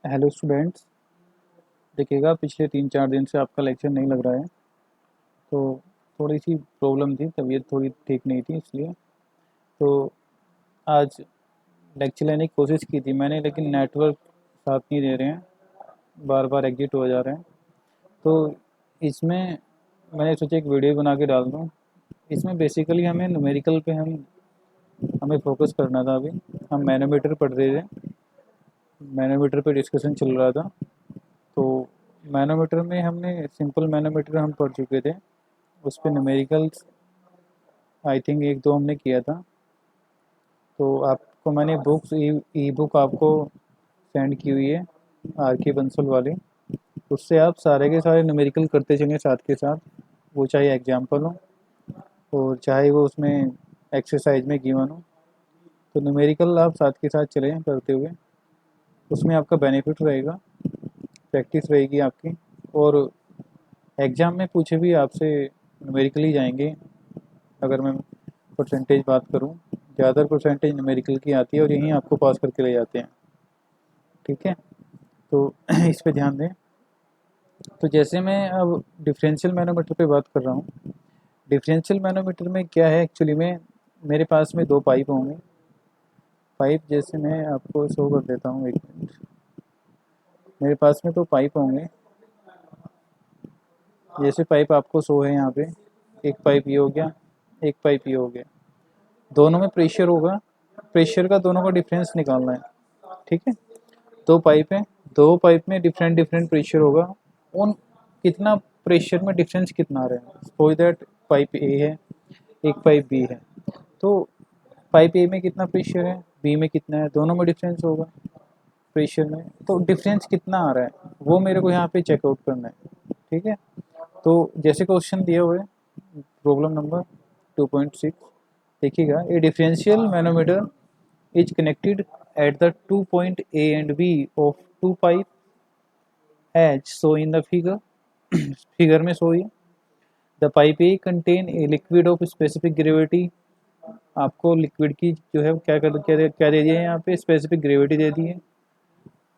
Hello students. देखिएगा, पिछले 3-4 दिन से आपका लेक्चर नहीं लग रहा है, तो थोड़ी सी प्रॉब्लम थी, तबीयत थोड़ी ठीक नहीं थी, इसलिए तो आज लेक्चर लेने की कोशिश की थी मैंने, लेकिन नेटवर्क साथ नहीं दे रहे हैं, बार बार एग्जिट हो जा रहे हैं। तो इसमें मैंने सोचा एक वीडियो बना के डाल दूँ। इसमें बेसिकली हमें न्यूमेरिकल पे हमें फोकस करना था। अभी हम मैनोमीटर पढ़ रहे थे, मैनोमीटर पे डिस्कशन चल रहा था। तो मैनोमीटर में हमने सिंपल मैनोमीटर हम पढ़ चुके थे, उस पर न्यूमेरिकल्स आई थिंक 1-2 हमने किया था। तो आपको मैंने बुक्स ई बुक आपको सेंड की हुई है, आर के बंसल वाली। उससे आप सारे के सारे न्यूमेरिकल करते चलें साथ के साथ, वो चाहे एग्जाम्पल हो और चाहे वो उसमें एक्सरसाइज में गिवन हो। तो न्यूमेरिकल आप साथ के साथ चलें करते हुए, उसमें आपका बेनिफिट रहेगा, प्रैक्टिस रहेगी आपकी। और एग्ज़ाम में पूछे भी आपसे न्यूमेरिकल ही जाएंगे। अगर मैं परसेंटेज बात करूं, ज़्यादातर परसेंटेज न्यूमेरिकल की आती है और यहीं आपको पास करके ले जाते हैं। ठीक है, तो इस पे ध्यान दें। तो जैसे मैं अब डिफरेंशियल मैनोमीटर पे बात कर रहा हूँ। डिफरेंशियल मैनोमीटर में क्या है एक्चुअली में, मेरे पास में 2 पाइप होंगे। पाइप जैसे मैं आपको शो कर देता हूँ, 1 मिनट। मेरे पास में 2 पाइप होंगे, जैसे पाइप आपको शो है यहाँ पे। एक पाइप ये हो गया, एक पाइप ये हो गया। दोनों में प्रेशर होगा, प्रेशर का दोनों का डिफरेंस निकालना है। ठीक है, 2 पाइप हैं, 2 पाइप में डिफरेंट डिफरेंट प्रेशर होगा। उन कितना प्रेशर में डिफरेंस कितना आ रहा है, सपोज दैट पाइप ए है, एक पाइप बी है। तो पाइप ए में कितना प्रेशर है, बी में कितना है, दोनों में डिफरेंस होगा प्रेशर में। तो डिफरेंस कितना आ रहा है वो मेरे को यहाँ पे चेकआउट करना है। ठीक है, तो जैसे क्वेश्चन दिया हुआ है, प्रॉब्लम नंबर 2.6, देखिएगा। A differential manometer is connected at the 2 point A and B of 2 pipe as shown in the figure. Figure में सो है। The pipe A contain a liquid of specific gravity. आपको liquid की जो है क्या दे दिया है यहाँ पे, स्पेसिफिक ग्रेविटी दे दी है।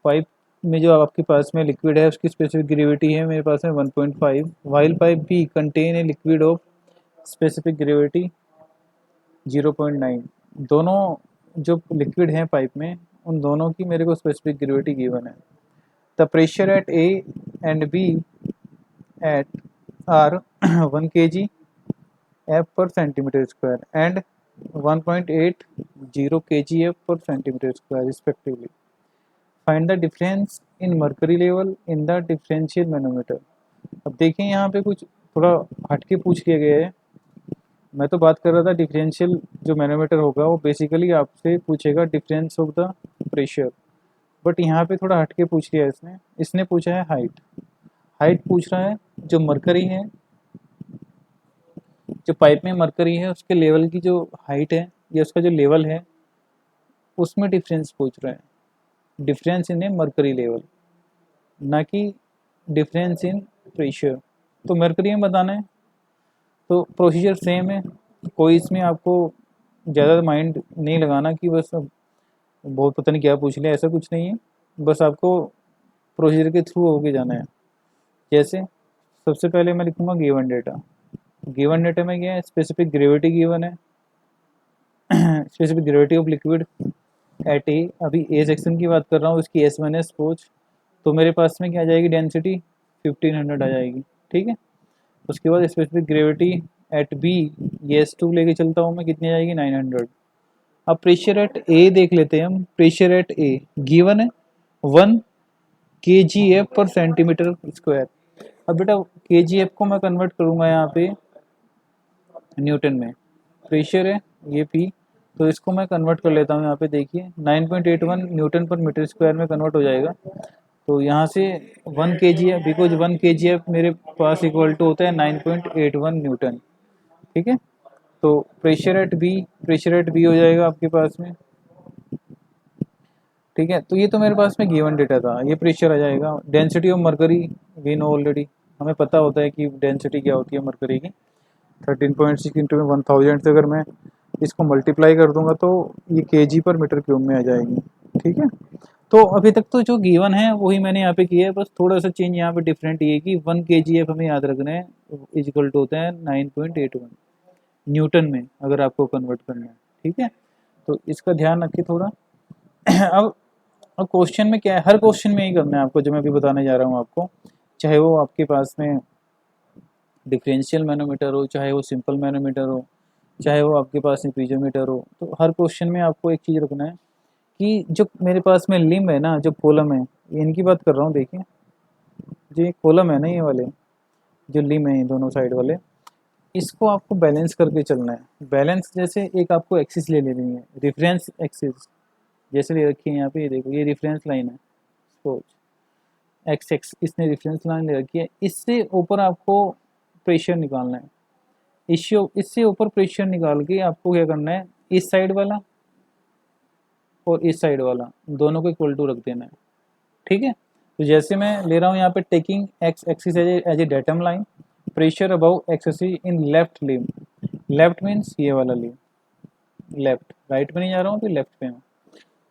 पाइप में जो आपके पास में लिक्विड है उसकी स्पेसिफिक ग्रेविटी है मेरे पास में 1.5। While pipe B contain a liquid of specific gravity 0.9। दोनों जो लिक्विड हैं पाइप में, उन दोनों की मेरे को स्पेसिफिक ग्रेविटी गिवन है। The pressure at A and B at are 1 kg F per centimetre square and 1.80 kgf per centimetre square respectively. Find the difference in mercury level in the differential manometer. अब देखें, यहाँ पे कुछ थोड़ा हटके पूछ लिया गया है। मैं तो बात कर रहा था डिफरेंशियल जो मैनोमीटर होगा वो बेसिकली आपसे पूछेगा difference of the pressure, but यहाँ पे थोड़ा हटके पूछ लिया है इसने। इसने पूछा है हाइट। हाइट पूछ रहा है, जो मरकरी है, जो पाइप में मरकरी है उसके लेवल की जो हाइट है या उसका जो लेवल है, उसमें डिफरेंस पूछ रहा है। Difference in A mercury level, ना कि डिफरेंस इन प्रेशर। तो मरकरी में बताना है, तो प्रोसीजर सेम है। कोई इसमें आपको ज़्यादा माइंड नहीं लगाना कि बस बहुत पता नहीं क्या पूछ लिया, ऐसा कुछ नहीं है। बस आपको प्रोसीजर के थ्रू होके जाना है। जैसे सबसे पहले मैं लिखूँगा गिवन डेटा। गिवन डेटा में क्या है, स्पेसिफिक ग्रेविटी गिवन है, specific gravity of liquid at A. अभी ए सेक्शन की बात कर रहा हूँ, इसकी S1 पोच। तो मेरे पास में क्या आ जाएगी, डेंसिटी 1500 आ जाएगी। ठीक है, उसके बाद स्पेसिफिक ग्रेविटी एट बी, ये S2 लेके चलता हूँ मैं, कितनी आ जाएगी, 900। अब प्रेशर एट ए देख लेते हैं हम। प्रेशर एट ए गिवन है 1 kgf पर सेंटीमीटर स्क्वायर। अब बेटा kgf को मैं कन्वर्ट करूँगा यहाँ पे न्यूटन में। प्रेशर है ये P, तो इसको मैं कन्वर्ट कर लेता हूँ। यहाँ पे देखिए 9.81 न्यूटन पर मीटर स्क्वायर में कन्वर्ट हो जाएगा। तो यहाँ से 1 kgf, बिकॉज 1 kgf मेरे पास इक्वल टू होता है 9.81 न्यूटन। ठीक है, तो प्रेशर एट बी हो जाएगा आपके पास में। ठीक है, तो ये तो मेरे पास में गिवन डेटा था, ये प्रेशर आ जाएगा। Density of mercury we know already, हमें पता होता है कि डेंसिटी क्या होती है मरकरी की। 13.6 इंटू में 1000 से अगर मैं इसको मल्टीप्लाई कर दूंगा तो ये केजी पर मीटर क्यूब में आ जाएगी। ठीक है, तो अभी तक तो जो गिवन है वही मैंने यहाँ पे किया है, बस थोड़ा सा चेंज यहाँ पे डिफरेंट ये है कि 1 kgf हमें याद रखना है इज इक्वल टू होता है 9.81 न्यूटन में, अगर आपको कन्वर्ट करना है। ठीक है, तो इसका ध्यान रखिए थोड़ा। अब क्वेश्चन में क्या है, हर क्वेश्चन में यही करना है आपको जो मैं अभी बताने जा रहा हूँ आपको, चाहे वो आपके पास में डिफरेंशियल मैनोमीटर हो, चाहे वो सिंपल मैनोमीटर हो, चाहे वो आपके पास में पीजोमीटर हो, तो हर क्वेश्चन में आपको एक चीज़ रखना है कि जो मेरे पास में लिम है ना, जो कॉलम है, इनकी बात कर रहा हूँ, देखिए जो ये कॉलम है ना, ये वाले जो लिम है दोनों साइड वाले, इसको आपको बैलेंस करके चलना है। बैलेंस जैसे एक आपको एक्सिस ले लेनी है, रेफरेंस एक्सिस जैसे ले रखी है यहाँ पे, ये देखो ये रेफरेंस लाइन है, सपोज एक्स एक्स इसने रेफरेंस लाइन ले रखी है, इससे ऊपर आपको प्रेशर निकालना है। इससे ऊपर प्रेशर निकाल के आपको क्या करना है, इस साइड वाला और इस साइड वाला दोनों को इक्वल टू रख देना है। ठीक है, तो जैसे मैं ले रहा हूँ यहाँ पे taking X axis as a datum line, pressure above X axis in left limb, left means ये वाला लिम, लेफ्ट, राइट में नहीं जा रहा हूँ, तो लेफ्ट पे हूँ।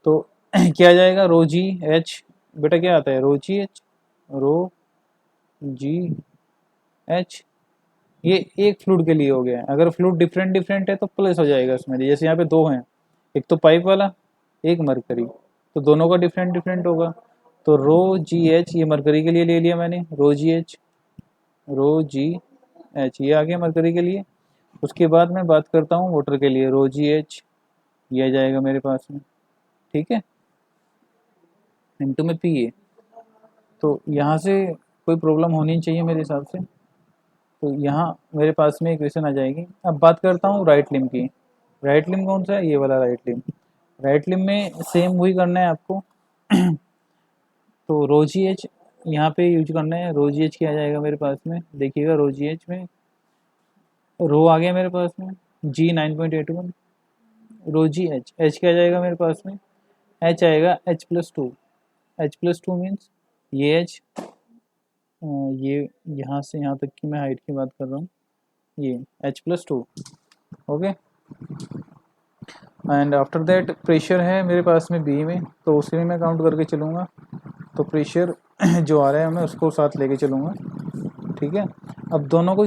तो क्या जाएगा, रो जी एच, बेटा क्या आता है, रो जी एच, रो जी एच, ये एक फ्लूइड के लिए हो गया है। अगर फ्लूइड डिफरेंट डिफरेंट है तो प्लस हो जाएगा इसमें, जैसे यहाँ पे दो हैं, एक तो पाइप वाला, एक मरकरी, तो दोनों का डिफरेंट डिफरेंट होगा। तो रो जी एच, ये मरकरी के लिए ले लिया मैंने, रो जी एच, रो जी एच ये आ गया मरकरी के लिए। उसके बाद मैं बात करता हूँ वाटर के लिए, रो जी एच ये आ जाएगा मेरे पास में। ठीक है, इंटू में पी ए, तो यहाँ से कोई प्रॉब्लम होनी नहीं चाहिए मेरे हिसाब से। तो यहाँ मेरे पास में इक्वेशन आ जाएगी। अब बात करता हूँ राइट लिम की। राइट लिम कौन सा है, ये वाला राइट लिम। राइट लिम में सेम वही करना है आपको। तो रो जी एच यहाँ पे यूज करना है, रो जी एच क्या आ जाएगा मेरे पास में, देखिएगा रो जी एच में रो आ गया मेरे पास में, जी 9.81, रो जी एच, एच क्या आ जाएगा मेरे पास में, एच आएगा H+2, H+2 मीन्स ये एच, ये यहाँ से यहाँ तक की मैं हाइट की बात कर रहा हूँ, ये H+2। Okay, and after that pressure है मेरे पास में बी में, तो उसे भी मैं काउंट करके चलूँगा। तो प्रेशर जो आ रहा है मैं उसको साथ लेके चलूँगा। ठीक है, अब दोनों को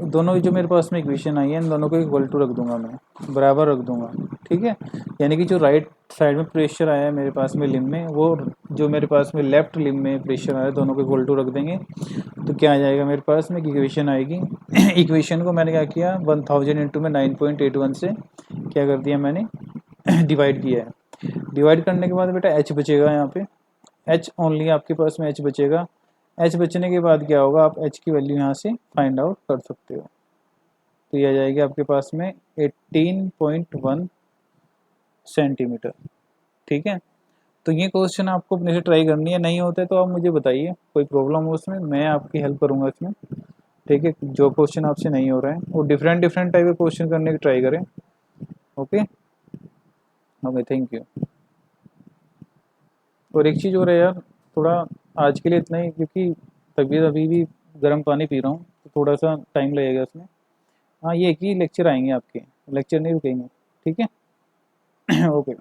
दोनों जो मेरे पास में इक्वेशन आई है, इन दोनों को इक्वल टू रख दूंगा, मैं बराबर रख दूंगा। ठीक है, यानी कि जो राइट साइड में प्रेशर आया है मेरे पास में लिम में, वो जो मेरे पास में लेफ्ट लिम में प्रेशर आया है, दोनों को इक्वल टू रख देंगे। तो क्या आ जाएगा मेरे पास में, इक्वेशन आएगी। इक्वेशन को मैंने क्या किया, 1000 इंटू में 9.81 से क्या कर दिया मैंने, डिवाइड किया है। डिवाइड करने के बाद बेटा एच बचेगा, यहाँ पे एच ओनली आपके पास में एच बचेगा। एच बचने के बाद क्या होगा, आप एच की वैल्यू यहाँ से फाइंड आउट कर सकते हो। तो ये आ जाएगी आपके पास में 18.1 सेंटीमीटर। ठीक है, तो ये क्वेश्चन आपको अपने से ट्राई करनी है, नहीं होता है तो आप मुझे बताइए, कोई प्रॉब्लम हो उसमें मैं आपकी हेल्प करूँगा इसमें। ठीक है, जो क्वेश्चन आपसे नहीं हो रहा है वो डिफरेंट डिफरेंट टाइप के क्वेश्चन करने की ट्राई करें। Okay, okay, thank you. और एक चीज़ और है यार, थोड़ा आज के लिए इतना ही, क्योंकि तबीयत अभी भी गर्म पानी पी रहा हूँ, तो थोड़ा सा टाइम लगेगा इसमें। हाँ, ये कि लेक्चर आएंगे आपके, लेक्चर नहीं रुकेंगे। ठीक है। ओके।